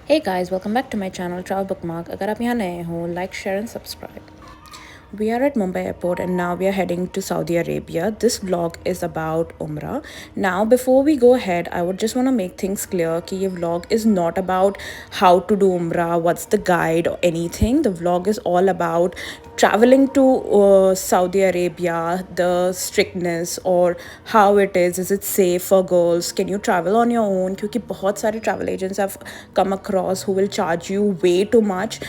Hey guys, welcome back to my channel Travel Bookmark. अगर आप यहाँ नए हो, like, share and subscribe. We are at Mumbai airport and now we are heading to Saudi Arabia. This vlog is about Umrah. Now before we go ahead, I would just want to make things clear कि ये vlog is not about how to do Umrah, what's the guide or anything. The vlog is all about traveling to Saudi Arabia, the strictness or how it is it safe for girls, can you travel on your own, क्योंकि बहुत सारे travel agents have come across who will charge you way too much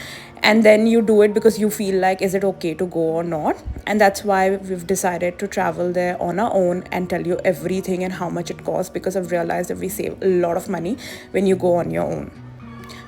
and then you do it because you feel like is it okay to go or not. And that's why we've decided to travel there on our own and tell you everything and how much it costs, because I've realized that we save a lot of money when you go on your own.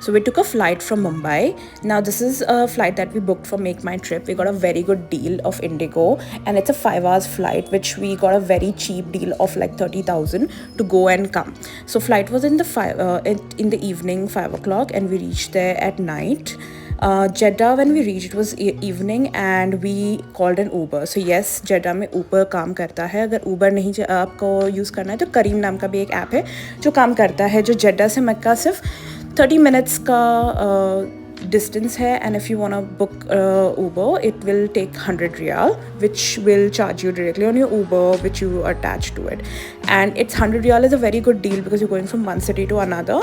So we took a flight from Mumbai. Now this is a flight that we booked for Make My Trip. We got a very good deal of Indigo and it's a 5 hours flight, which we got a very cheap deal of like 30,000 to go and come. So flight was in the evening 5 o'clock and we reached there at night. Jeddah, when we reached, it was evening and we called an Uber. So yes, Jeddah में Uber काम करता है. अगर Uber नहीं आपको use करना है तो करीम नाम का भी एक ऐप है जो काम करता है, जो जेड्डा से मक्का सिर्फ 30 minutes का distance है. And if you want to book Uber, it will take 100 riyal, which will charge you directly on your Uber, which you attach to it. And it's 100 riyal is a very good deal because you're going from one city to another.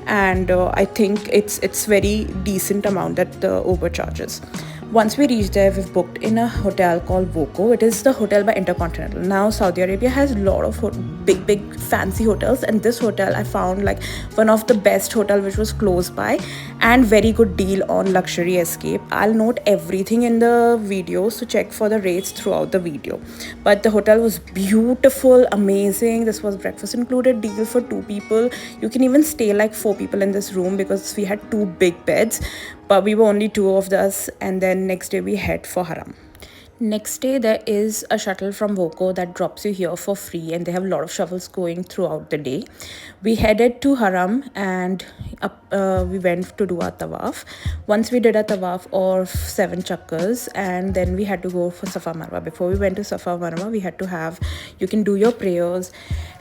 And I think it's very decent amount that the Uber charges. Once we reached there, we've booked in a hotel called Voco. It is the hotel by Intercontinental. Now Saudi Arabia has a lot of big fancy hotels, and this hotel I found like one of the best hotel, which was close by and very good deal on luxury escape. I'll note everything in the video, so check for the rates throughout the video. But the hotel was beautiful, amazing. This was breakfast included deal for 2 people. You can even stay like 4 people in this room because we had 2 big beds, but we were only 2 of us. And then next day we head for Haram. Next day, there is a shuttle from Voco that drops you here for free, and they have a lot of shuttles going throughout the day. We headed to Haram and we went to do our tawaf. Once we did a tawaf of 7 chakkars, and then we had to go for Safa Marwa. Before we went to Safa Marwa, we had to have, you can do your prayers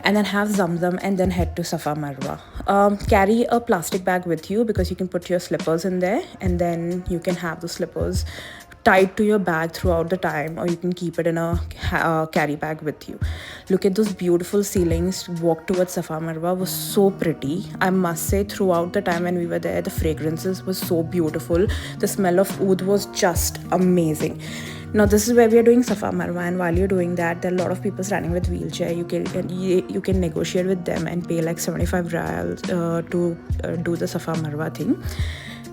and then have Zamzam and then head to Safa Marwa. Carry a plastic bag with you because you can put your slippers in there, and then you can have the slippers tied to your bag throughout the time, or you can keep it in a carry bag with you. Look at those beautiful ceilings. Walk towards Safa Marwa was so pretty. I must say, throughout the time when we were there, the fragrances was so beautiful. The smell of oud was just amazing. Now this is where we are doing Safa Marwa, and while you're doing that, there are a lot of people standing with wheelchair. You can negotiate with them and pay like 75 riyals to do the Safa Marwa thing.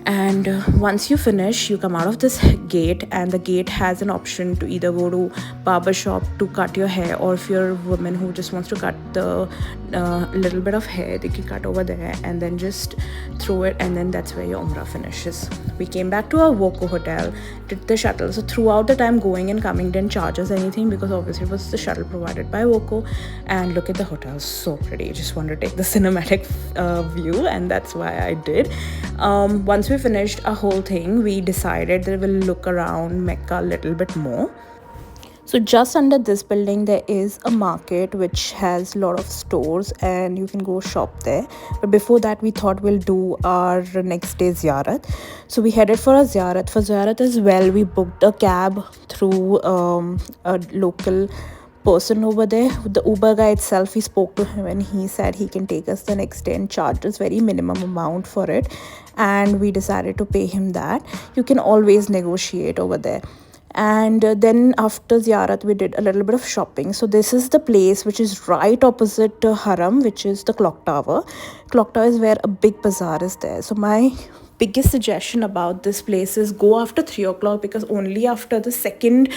And once you finish, you come out of this gate, and the gate has an option to either go to barber shop to cut your hair, or if you're a woman who just wants to cut the little bit of hair, they can cut over there and then just throw it, and then that's where your Umrah finishes. We came back to our Voco hotel, did the shuttle. So throughout the time going and coming didn't charge us anything because obviously it was the shuttle provided by Voco. And look at the hotel, so pretty. I just wanted to take the cinematic view, and that's why I did. Once we finished a whole thing, we decided that we'll look around Mecca a little bit more. So just under this building, there is a market which has a lot of stores and you can go shop there. But before that, we thought we'll do our next day ziyarat. So we headed for a ziyarat. For ziyarat as well, we booked a cab through a local person over there. The Uber guy itself, we spoke to him and he said he can take us the next day and charge us very minimum amount for it, and we decided to pay him that. You can always negotiate over there. And then after ziyarat, we did a little bit of shopping. So this is the place which is right opposite Haram, which is the clock tower. Clock tower is where a big bazaar is there. So my biggest suggestion about this place is go after 3 o'clock, because only after the second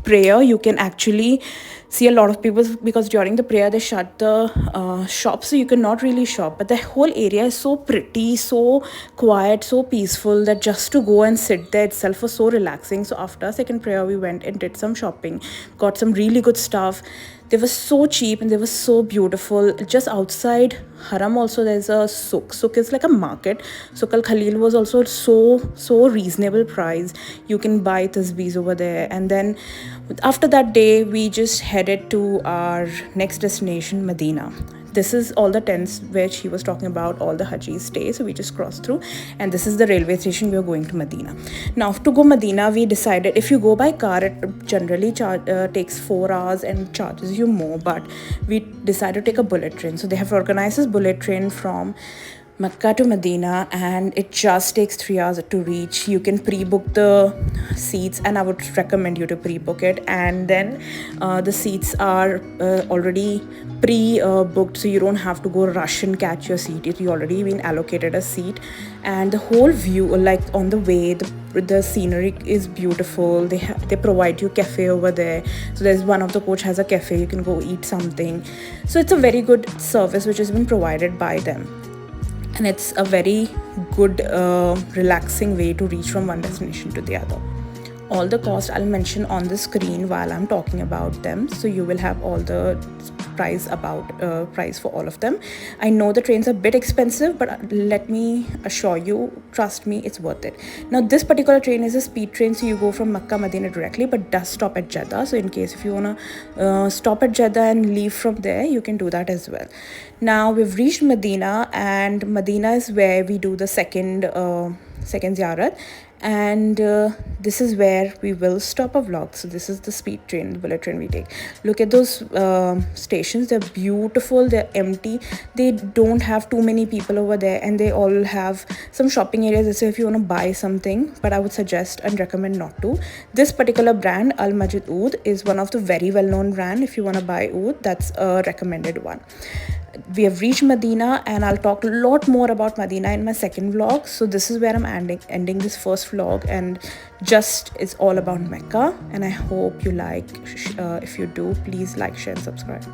prayer you can actually see a lot of people, because during the prayer they shut the shops, so you cannot really shop. But the whole area is so pretty, so quiet, so peaceful, that just to go and sit there itself was so relaxing. So after second prayer, we went and did some shopping, got some really good stuff. They were so cheap and they were so beautiful. Just outside Haram also there's a souk. Souk is like a market. Souk al Khalil was also so reasonable price. You can buy tasbees over there. And then after that day, we just headed to our next destination, Medina. This is all the tents which he was talking about, all the Hajis stay. So we just crossed through, and this is the railway station. We are going to Medina. Now to go Medina, we decided if you go by car, it generally takes 4 hours and charges you more, but we decided to take a bullet train. So they have organized this bullet train from Mecca to Medina, and it just takes 3 hours to reach. You can pre-book the seats, and I would recommend you to pre-book it. And then the seats are already pre-booked, so you don't have to go rush and catch your seat. You already been allocated a seat, and the whole view, like on the way, the scenery is beautiful. They provide you cafe over there. So there's one of the coach has a cafe. You can go eat something. So it's a very good service which has been provided by them. And it's a very good relaxing way to reach from one destination to the other. All the cost I'll mention on the screen while I'm talking about them, so you will have all the price for all of them. I know the trains are a bit expensive, but let me assure you, trust me, it's worth it. Now this particular train is a speed train, so you go from Makkah Medina directly, but does stop at Jeddah. So in case if you want to stop at Jeddah and leave from there, you can do that as well. Now we've reached Medina, and Medina is where we do the second ziyarat, and this is where we will stop a vlog. So this is the speed train, the bullet train we take. Look at those stations. They're beautiful, they're empty, they don't have too many people over there, and they all have some shopping areas. So if you want to buy something, but I would suggest and recommend not to. This particular brand, Al Majid Oud, is one of the very well-known brand. If you want to buy oud, that's a recommended one. We have reached Medina, and I'll talk a lot more about Medina in my second vlog. So this is where I'm ending this first vlog, and just it's all about Mecca. And I hope you like. If you do, please like, share and subscribe.